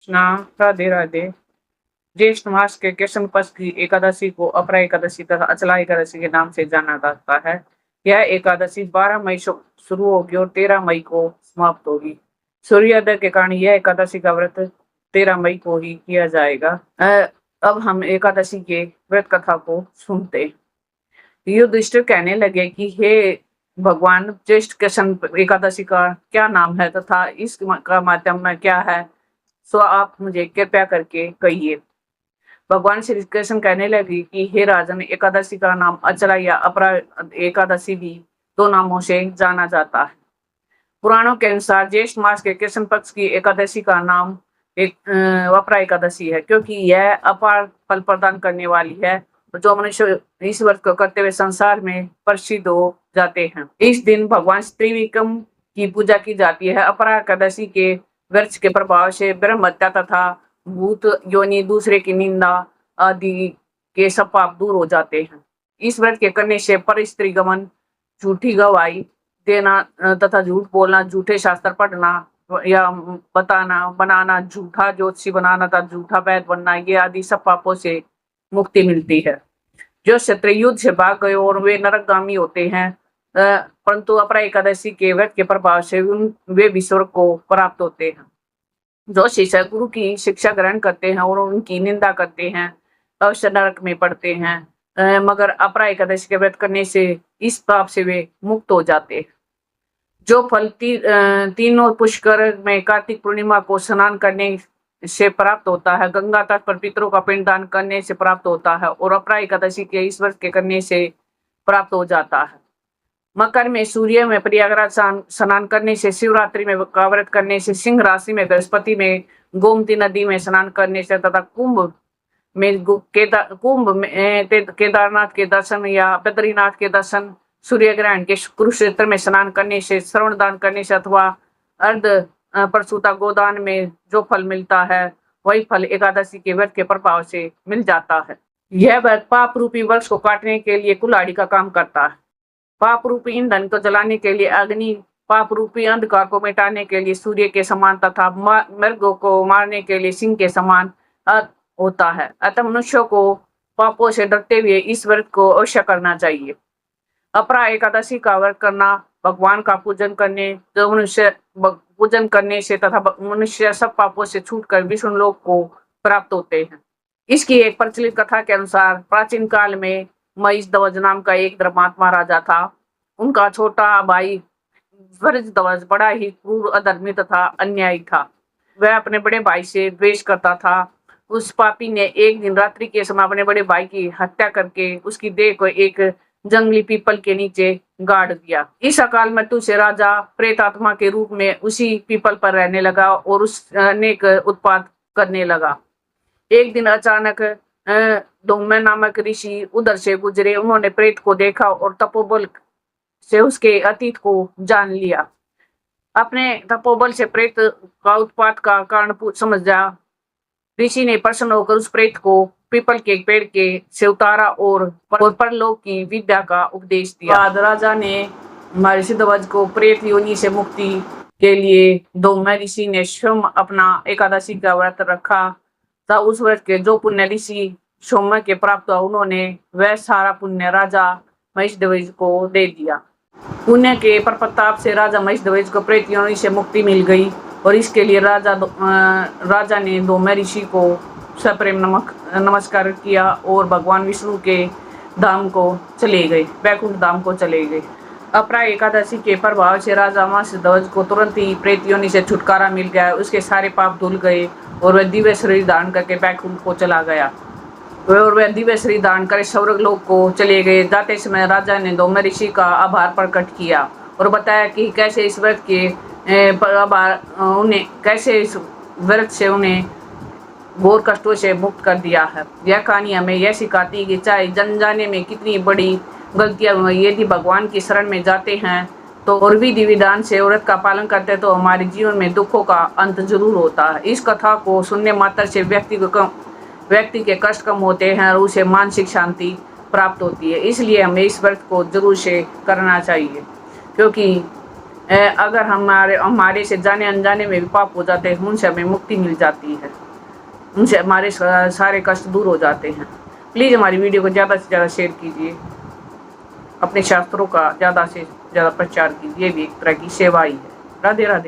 कृष्णा, राधे राधे। ज्येष्ठ मास के कृष्ण पक्ष की एकादशी को अपरा एकादशी तथा अचला एकादशी के नाम से जाना जाता है। यह एकादशी 12 मई शुरू होगी और 13 मई को समाप्त होगी। सूर्योदय के कारण यह एकादशी का व्रत 13 मई को ही किया जाएगा। अब हम एकादशी के व्रत कथा को सुनते हैं। युधिष्ठिर कहने लगे कि हे भगवान, ज्येष्ठ कृष्ण एकादशी का क्या नाम है तथा इसका माध्यम में क्या है, सो आप मुझे कृपया करके कहिए। भगवान श्री कृष्ण कहने लगे कि हे राजन, एकादशी का नाम अचला या अपरा एकादशी भी दो नामों से जाना जाता है। पुराणों के अनुसार ज्येष्ठ मास के कृष्ण पक्ष की एकादशी का नाम अपरा एकादशी है, क्योंकि यह अपार फल प्रदान करने वाली है, जो मनुष्य इस व्रत को करते हुए संसार में प्रसिद्ध हो जाते हैं। इस दिन भगवान श्री विक्रम की पूजा की जाती है। अपरा एकादशी के व्रत के प्रभाव से ब्रह्म हत्या तथा भूत योनि, दूसरे की निंदा आदि के सब पाप दूर हो जाते हैं। इस व्रत के करने से पर स्त्री गमन, झूठी गवाही देना तथा झूठ बोलना, झूठे शास्त्र पढ़ना या बताना, बनाना, झूठा ज्योतिषी बनाना तथा झूठा वैद्य बनना, ये आदि सब पापों से मुक्ति मिलती है। जो क्षत्रिय युद्ध से भाग गए और वे नरकगामी होते हैं, परंतु अपरा एकादशी के व्रत के प्रभाव से वे भी स्वर्ग को प्राप्त होते हैं। जो शिष्य गुरु की शिक्षा ग्रहण करते हैं और उनकी निंदा करते हैं, अवश्य नरक में पड़ते हैं, मगर अपरा एकादशी के व्रत करने से इस पाप से वे मुक्त हो जाते हैं। जो फल तीनों पुष्कर में कार्तिक पूर्णिमा को स्नान करने से प्राप्त होता है, गंगा तट पर पितरों का पिंडदान करने से प्राप्त होता है और अपरा एकादशी के इस व्रत के करने से प्राप्त हो जाता है। मकर में सूर्य में प्रयागराज स्नान करने से, शिवरात्रि में का व्रत करने से, सिंह राशि में बृहस्पति में गोमती नदी में स्नान करने से तथा कुंभ में केदारनाथ के दर्शन या बद्रीनाथ के दर्शन, सूर्य ग्रहण के कुरुक्षेत्र में स्नान करने से, श्रवण दान करने से अथवा अर्ध प्रसूता गोदान में जो फल मिलता है, वही फल एकादशी के व्रत के प्रभाव से मिल जाता है। यह व्रत पाप रूपी वृक्ष को काटने के लिए कुल्हाड़ी का काम करता है। पाप रूपी ईंधन को जलाने के लिए अग्नि, पाप रूपी अंधकार को मिटाने के लिए सूर्य के समान तथा मृगों को मारने के लिए सिंह के समान होता है। अतः मनुष्यों को पापों से डरते हुए इस व्रत को अवश्य करना चाहिए। अपरा एकादशी का व्रत करना भगवान का पूजन करने, जो मनुष्य पूजन करने से तथा मनुष्य सब पापों से छूटकर विष्णु लोक को प्राप्त होते हैं। इसकी एक प्रचलित कथा के अनुसार प्राचीन काल में महिषध्वज नाम का एक धर्मात्मा राजा था। उनका छोटा भाई वज्रध्वज बड़ा ही क्रूर, अधर्मी तथा अन्यायी था। वह अपने बड़े भाई से द्वेष करता था। उस पापी ने एक दिन रात्रि के समय अपने बड़े भाई की हत्या करके उसकी देह को एक जंगली पीपल के नीचे गाड़ दिया। इस अकाल मृत्यु से राजा प्रेतात्मा के रूप में उसी पीपल पर रहने लगा और उस अनेक उत्पात करने लगा। एक दिन अचानक धूम्य नामक ऋषि उधर से गुजरे। उन्होंने प्रेत को देखा और तपोबल से उसके अतीत को जान लिया। अपने तपोबल से प्रेत का उत्पात का कारण समझा, ऋषि ने प्रसन्न होकर उस प्रेत को पीपल के पेड़ के से उतारा और परलोक की विद्या का उपदेश दिया। बाद राजा ने महिषध्वज को प्रेत योनि से मुक्ति के लिए धूम्य ऋषि ने स्वयं अपना एकादशी का व्रत रखा। तब उस व्रत के जो पुण्य ऋषि सौम्य के प्राप्त हुआ, उन्होंने वह सारा पुण्य राजा महिषध्वज को दे दिया। पुण्य के प्रताप से राजा महिषध्वज को प्रेत योनि से मुक्ति मिल गई और इसके लिए राजा ने धूम्य ऋषि को सप्रेम नमस्कार किया और भगवान विष्णु के धाम को चले गए, वैकुंठ धाम को चले गए। अपरा एकादशी के प्रभाव से राजा महिषध्वज को तुरंत ही प्रेत योनि से छुटकारा मिल गया। उसके सारे पाप धुल गए और वह दिव्य शरीर धारण करके वैकुंठ को चला गया और वह दिव्य शरीर धारण कर स्वर्ग लोक को चले गए। जाते समय राजा ने धूम्य ऋषि का आभार प्रकट किया और बताया कि कैसे इस व्रत के कैसे इस व्रत से उन्हें घोर कष्टों से मुक्त कर दिया है। यह कहानी हमें यह सिखाती है कि चाहे जन जाने में कितनी बड़ी गलतियां हुई, यदि भगवान की शरण में जाते हैं तो और विधि विधान से व्रत का पालन करते हैं तो हमारे जीवन में दुखों का अंत जरूर होता है। इस कथा को सुनने मात्र से व्यक्ति के कष्ट कम होते हैं और उसे मानसिक शांति प्राप्त होती है। इसलिए हमें इस व्रत को जरूर से करना चाहिए, क्योंकि अगर हमारे से जाने अनजाने में भी पाप हो जाते हैं, उनसे हमें मुक्ति मिल जाती है, उनसे हमारे सारे कष्ट दूर हो जाते हैं। प्लीज़ हमारी वीडियो को ज़्यादा से ज़्यादा शेयर कीजिए, अपने शास्त्रों का ज़्यादा से ज़्यादा प्रचार कीजिए, ये भी एक तरह की सेवा ही है। राधे राधे।